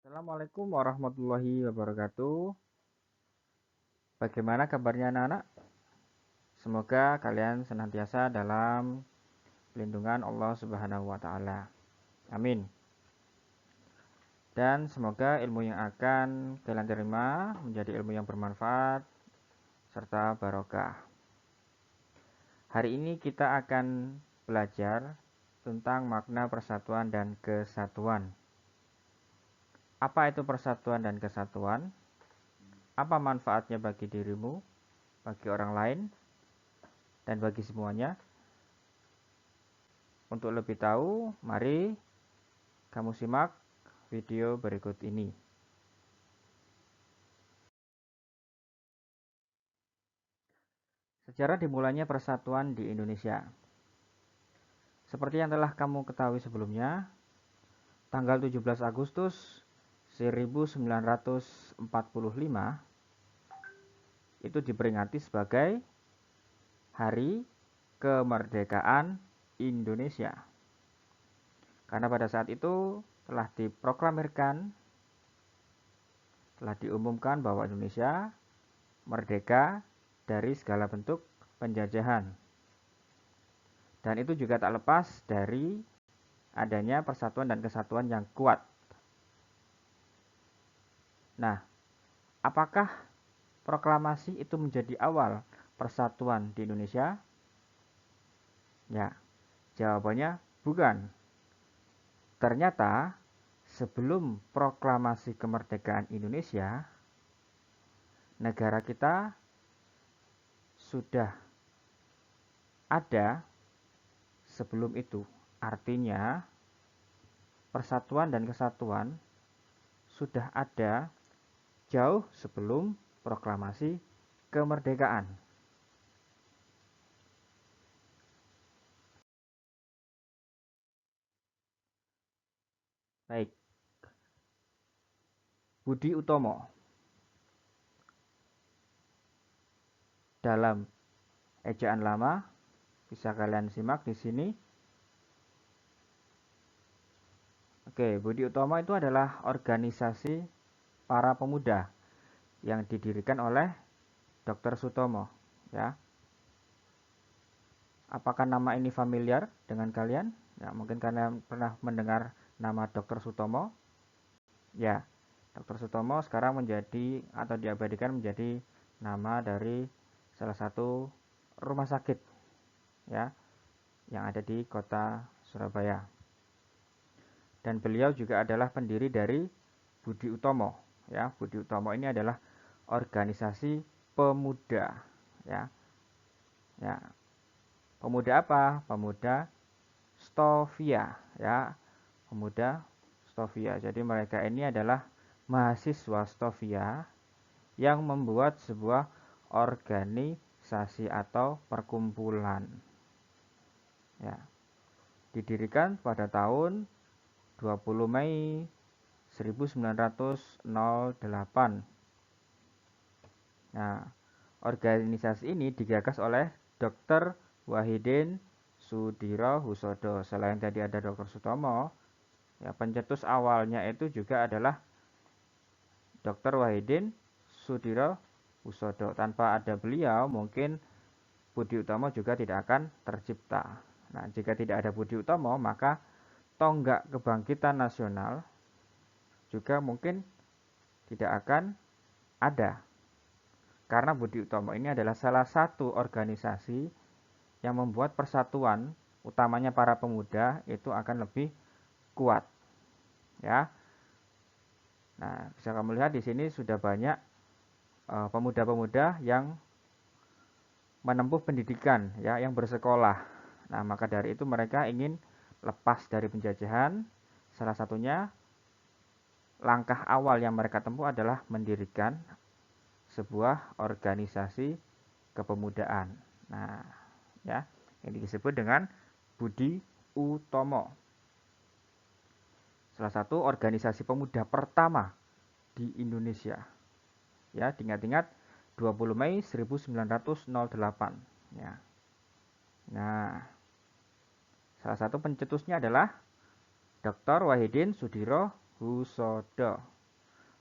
Assalamualaikum warahmatullahi wabarakatuh. Bagaimana kabarnya anak-anak? Semoga kalian senantiasa dalam pelindungan Allah Subhanahu wa taala. Amin. Dan semoga ilmu yang akan kalian terima menjadi ilmu yang bermanfaat serta barokah. Hari ini kita akan belajar tentang makna persatuan dan kesatuan. Apa itu persatuan dan kesatuan? Apa manfaatnya bagi dirimu, bagi orang lain, dan bagi semuanya? Untuk lebih tahu, mari kamu simak video berikut ini. Sejarah dimulainya persatuan di Indonesia. Seperti yang telah kamu ketahui sebelumnya, tanggal 17 Agustus 1945 itu diperingati sebagai Hari Kemerdekaan Indonesia. Karena pada saat itu telah diproklamirkan, telah diumumkan bahwa Indonesia merdeka dari segala bentuk penjajahan. Dan itu juga tak lepas dari adanya persatuan dan kesatuan yang kuat. Nah, apakah proklamasi itu menjadi awal persatuan di Indonesia? Ya, jawabannya bukan. Ternyata sebelum proklamasi kemerdekaan Indonesia, negara kita sudah ada sebelum itu. Artinya persatuan dan kesatuan sudah ada jauh sebelum proklamasi kemerdekaan. Baik, Budi Utomo dalam ejaan lama bisa kalian simak di sini. Oke, Budi Utomo itu adalah organisasi para pemuda yang didirikan oleh Dr. Sutomo, ya. Apakah nama ini familiar dengan kalian? Ya, mungkin kalian pernah mendengar nama Dr. Sutomo. Ya, Dr. Sutomo sekarang menjadi atau diabadikan menjadi nama dari salah satu rumah sakit, ya, yang ada di kota Surabaya. Dan beliau juga adalah pendiri dari Budi Utomo, ya. Budi Utomo ini adalah organisasi pemuda, ya. Ya. Pemuda apa? Pemuda Stovia, ya. Pemuda Stovia. Jadi mereka ini adalah mahasiswa Stovia yang membuat sebuah organisasi atau perkumpulan. Ya. Didirikan pada tahun 20 Mei 1908. Nah, organisasi ini digagas oleh Dr. Wahidin Sudirohusodo. Selain tadi ada Dr. Sutomo, ya, pencetus awalnya itu juga adalah Dr. Wahidin Sudirohusodo. Tanpa ada beliau, mungkin Budi Utomo juga tidak akan tercipta. Nah, jika tidak ada Budi Utomo, maka tonggak kebangkitan nasional juga mungkin tidak akan ada. Karena Budi Utomo ini adalah salah satu organisasi yang membuat persatuan, utamanya para pemuda, itu akan lebih kuat. Ya. Nah, bisa kamu lihat di sini sudah banyak pemuda-pemuda yang menempuh pendidikan, ya, yang bersekolah. Nah, maka dari itu mereka ingin lepas dari penjajahan. Salah satunya langkah awal yang mereka tempuh adalah mendirikan sebuah organisasi kepemudaan. Nah, ya, ini disebut dengan Budi Utomo. Salah satu organisasi pemuda pertama di Indonesia. Ya, diingat-ingat 20 Mei 1908. Ya. Nah, salah satu pencetusnya adalah Dr. Wahidin Sudirohusodo.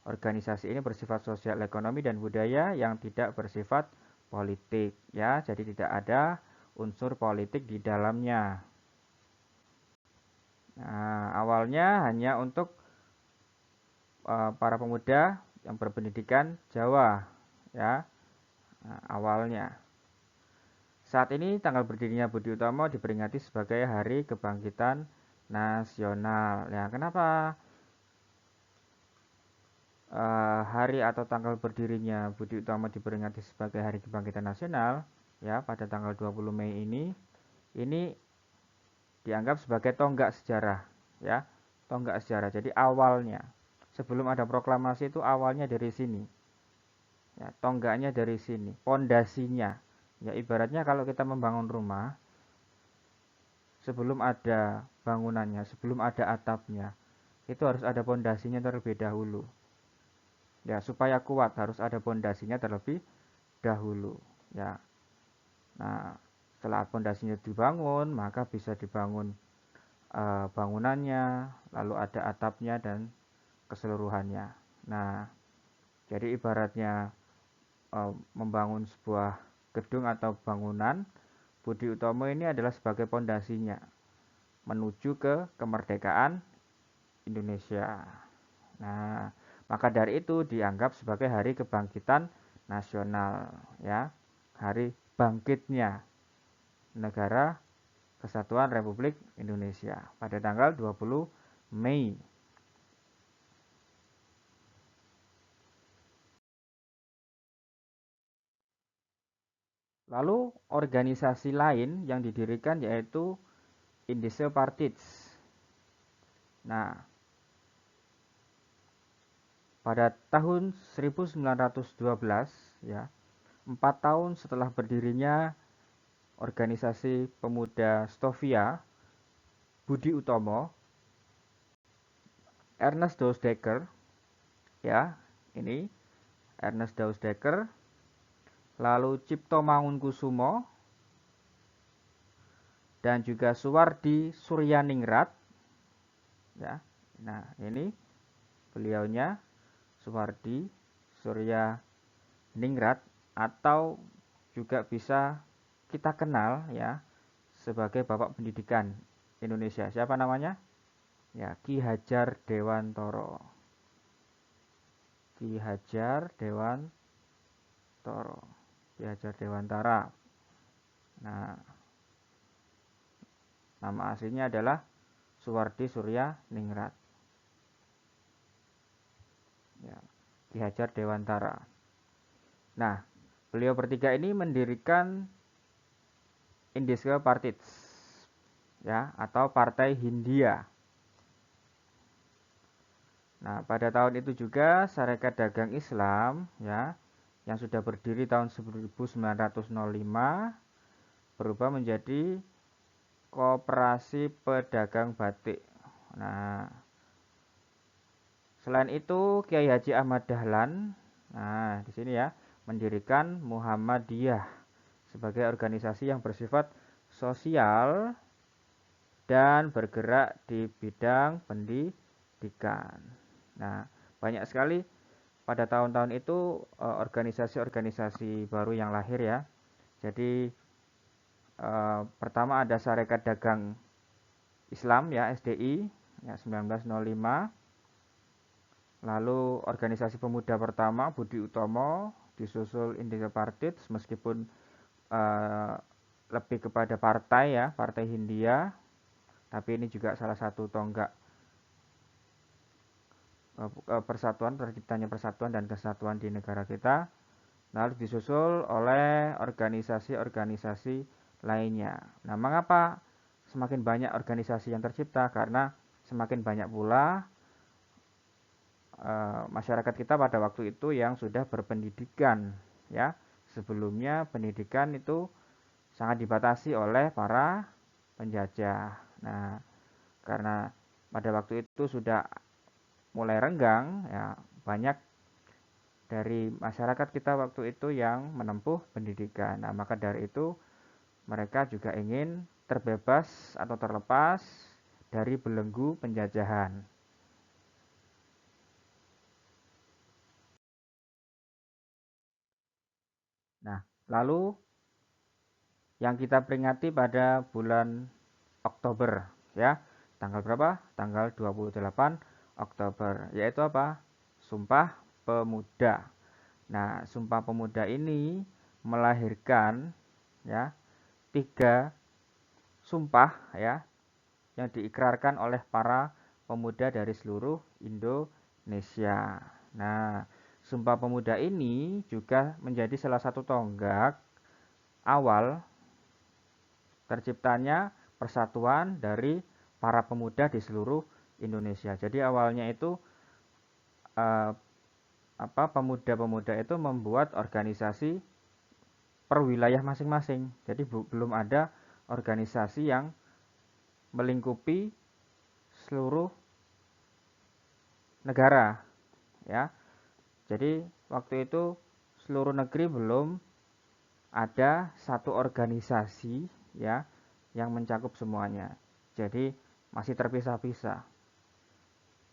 organisasi ini bersifat sosial, ekonomi, dan budaya yang tidak bersifat politik, ya. Jadi tidak ada unsur politik di dalamnya. Nah, awalnya hanya untuk para pemuda yang berpendidikan Jawa, ya. Nah, awalnya. Saat ini tanggal berdirinya Budi Utomo diperingati sebagai Hari Kebangkitan Nasional. Ya, kenapa hari atau tanggal berdirinya Budi Utomo diperingati sebagai Hari Kebangkitan Nasional? Ya, pada tanggal 20 Mei ini dianggap sebagai tonggak sejarah, ya. Tonggak sejarah. Jadi awalnya, sebelum ada proklamasi itu awalnya dari sini. Ya, tonggaknya dari sini, pondasinya. Ya, ibaratnya kalau kita membangun rumah, sebelum ada bangunannya, sebelum ada atapnya, itu harus ada pondasinya terlebih dahulu. Ya, supaya kuat harus ada pondasinya terlebih dahulu. Ya. Nah, setelah pondasinya dibangun, maka bisa dibangun bangunannya, lalu ada atapnya dan keseluruhannya. Nah, jadi ibaratnya membangun sebuah gedung atau bangunan, Budi Utomo ini adalah sebagai pondasinya menuju ke kemerdekaan Indonesia. Nah, maka dari itu dianggap sebagai Hari Kebangkitan Nasional, ya. Hari bangkitnya negara Kesatuan Republik Indonesia pada tanggal 20 Mei. Lalu organisasi lain yang didirikan yaitu Indische Partits. Nah, pada tahun 1912, ya, 4 tahun setelah berdirinya organisasi pemuda Stovia, Budi Utomo, Ernest Dousdekker, ya, ini Ernest Dousdekker, lalu Cipto Mangunkusumo, dan juga Suwardi Suryaningrat, ya. Nah, ini beliaunya Suwardi Suryaningrat atau juga bisa kita kenal, ya, sebagai Bapak Pendidikan Indonesia. Siapa namanya? Ya, Ki Hajar Dewantoro. Ki Hajar Dewantoro. Ki Hajar Dewantara. Nah, nama aslinya adalah Suwardi Suryaningrat. Ya, Ki Hajar Dewantara. Nah, beliau bertiga ini mendirikan Indische Partits, ya, atau Partai Hindia. Nah, pada tahun itu juga Sarekat Dagang Islam, ya, yang sudah berdiri tahun 1905 berubah menjadi Koperasi Pedagang Batik. Nah, selain itu Kiai Haji Ahmad Dahlan, nah di sini ya, mendirikan Muhammadiyah sebagai organisasi yang bersifat sosial dan bergerak di bidang pendidikan. Nah, banyak sekali pada tahun-tahun itu organisasi-organisasi baru yang lahir, ya. Jadi pertama ada Sarekat Dagang Islam, ya, SDI, ya, 1905. Lalu organisasi pemuda pertama Budi Utomo, disusul Indische Partits, meskipun lebih kepada partai, ya, Partai Hindia, tapi ini juga salah satu tonggak persatuan, terciptanya persatuan dan kesatuan di negara kita. Lalu disusul oleh organisasi-organisasi lainnya. Nah, mengapa semakin banyak organisasi yang tercipta? Karena semakin banyak pula masyarakat kita pada waktu itu yang sudah berpendidikan, ya. Sebelumnya pendidikan itu sangat dibatasi oleh para penjajah. Nah, karena pada waktu itu sudah mulai renggang, ya, banyak dari masyarakat kita waktu itu yang menempuh pendidikan. Nah, maka dari itu mereka juga ingin terbebas atau terlepas dari belenggu penjajahan. Lalu yang kita peringati pada bulan Oktober ya. Tanggal berapa? Tanggal 28 Oktober. Yaitu apa? Sumpah Pemuda. Nah, Sumpah Pemuda ini melahirkan ya 3 sumpah ya yang diikrarkan oleh para pemuda dari seluruh Indonesia. Nah, Sumpah Pemuda ini juga menjadi salah satu tonggak awal terciptanya persatuan dari para pemuda di seluruh Indonesia. Jadi awalnya itu eh, pemuda-pemuda itu membuat organisasi per wilayah masing-masing. Jadi belum ada organisasi yang melingkupi seluruh negara ya. Jadi waktu itu seluruh negeri belum ada satu organisasi ya yang mencakup semuanya. Jadi masih terpisah-pisah.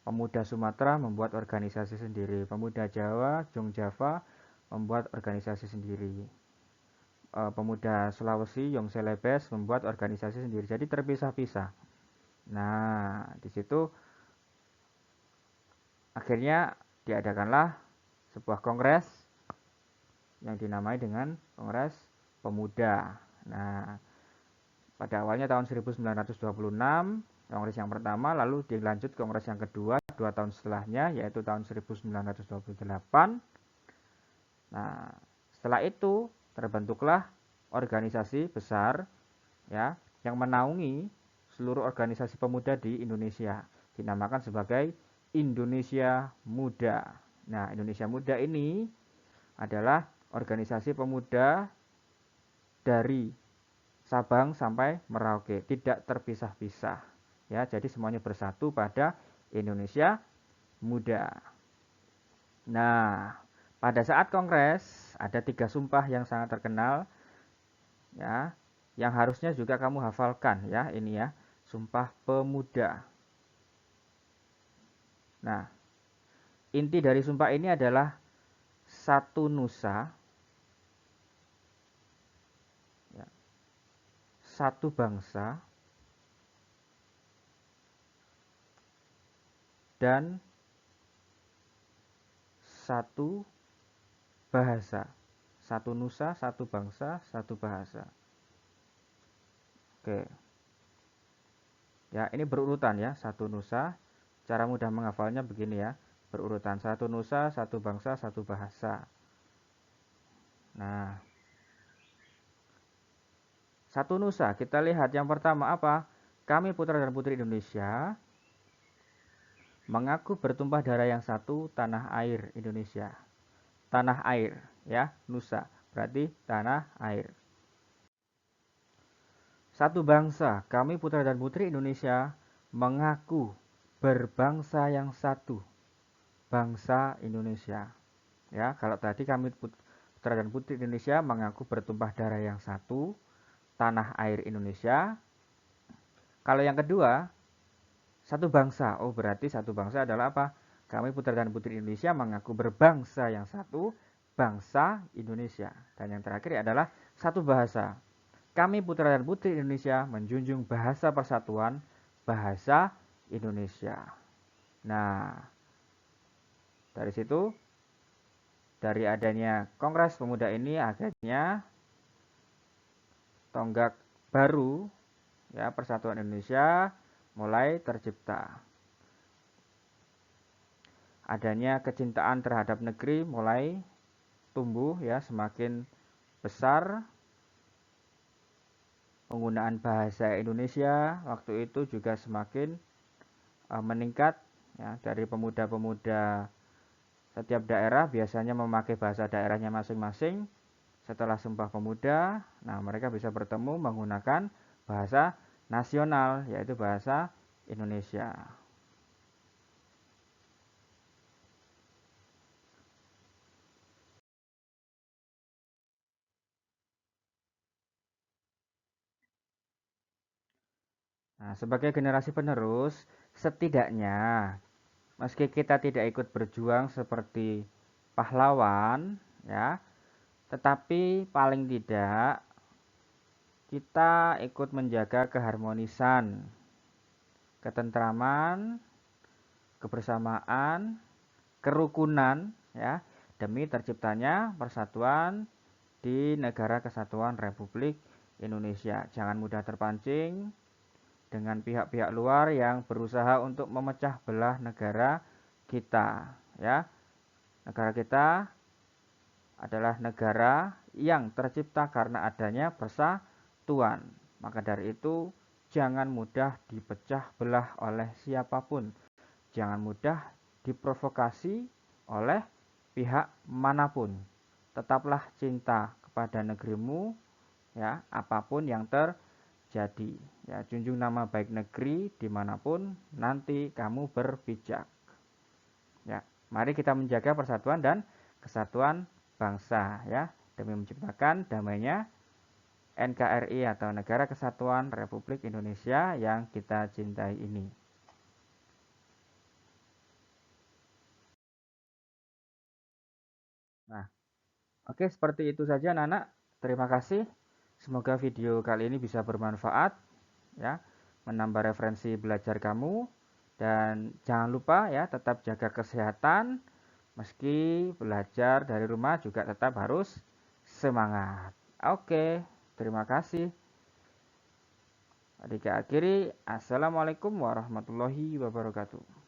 Pemuda Sumatera membuat organisasi sendiri, pemuda Jawa, Jong Java membuat organisasi sendiri. Pemuda Sulawesi, Yong Celebes membuat organisasi sendiri. Jadi terpisah-pisah. Nah, di situ akhirnya diadakanlah sebuah kongres yang dinamai dengan Kongres Pemuda. Nah, pada awalnya tahun 1926, kongres yang pertama, lalu dilanjut kongres yang kedua 2 tahun setelahnya, yaitu tahun 1928. Nah, setelah itu terbentuklah organisasi besar ya yang menaungi seluruh organisasi pemuda di Indonesia, dinamakan sebagai Indonesia Muda. Nah, Indonesia Muda ini adalah organisasi pemuda dari Sabang sampai Merauke, tidak terpisah-pisah. Ya, jadi semuanya bersatu pada Indonesia Muda. Nah, pada saat kongres ada 3 sumpah yang sangat terkenal ya, yang harusnya juga kamu hafalkan ya, ini ya, Sumpah Pemuda. Nah, inti dari sumpah ini adalah satu nusa, ya, satu bangsa, dan satu bahasa. Satu nusa, satu bangsa, satu bahasa. Oke. Ya, ini berurutan ya. Satu nusa. Cara mudah menghafalnya begini ya. Berurutan. Satu nusa, satu bangsa, satu bahasa. Nah, satu nusa. Kita lihat yang pertama apa? Kami putra dan putri Indonesia mengaku bertumpah darah yang satu tanah air Indonesia. Tanah air ya, nusa. Berarti tanah air. Satu bangsa, kami putra dan putri Indonesia mengaku berbangsa yang satu, bangsa Indonesia. Ya, kalau tadi kami putra dan putri Indonesia mengaku bertumpah darah yang satu, tanah air Indonesia. Kalau yang kedua, satu bangsa. Oh, berarti satu bangsa adalah apa? Kami putra dan putri Indonesia mengaku berbangsa yang satu, bangsa Indonesia. Dan yang terakhir adalah satu bahasa. Kami putra dan putri Indonesia menjunjung bahasa persatuan, bahasa Indonesia. Nah, dari situ, dari adanya Kongres Pemuda ini akhirnya tonggak baru ya persatuan Indonesia mulai tercipta. Adanya kecintaan terhadap negeri mulai tumbuh ya semakin besar. Penggunaan bahasa Indonesia waktu itu juga semakin meningkat ya dari pemuda-pemuda setiap daerah biasanya memakai bahasa daerahnya masing-masing. Setelah Sumpah Pemuda, nah mereka bisa bertemu menggunakan bahasa nasional yaitu bahasa Indonesia. Nah, sebagai generasi penerus, setidaknya meski kita tidak ikut berjuang seperti pahlawan, ya, Tetapi paling tidak kita ikut menjaga keharmonisan, ketentraman, kebersamaan, kerukunan ya, demi terciptanya persatuan di Negara Kesatuan Republik Indonesia. Jangan mudah terpancing dengan pihak-pihak luar yang berusaha untuk memecah belah negara kita ya. Negara kita adalah negara yang tercipta karena adanya persatuan. Maka dari itu, jangan mudah dipecah belah oleh siapapun. Jangan mudah diprovokasi oleh pihak manapun. Tetaplah cinta kepada negerimu, ya, apapun yang terjadi. Ya, junjung nama baik negeri dimanapun nanti kamu berpijak. Ya, mari kita menjaga persatuan dan kesatuan bangsa ya, demi menciptakan damainya NKRI atau Negara Kesatuan Republik Indonesia yang kita cintai ini. Nah, oke, seperti itu saja Nana. Terima kasih. Semoga video kali ini bisa bermanfaat ya, menambah referensi belajar kamu, dan jangan lupa ya tetap jaga kesehatan. Meski belajar dari rumah juga tetap harus semangat. Oke, terima kasih. Adik akhiri, assalamualaikum warahmatullahi wabarakatuh.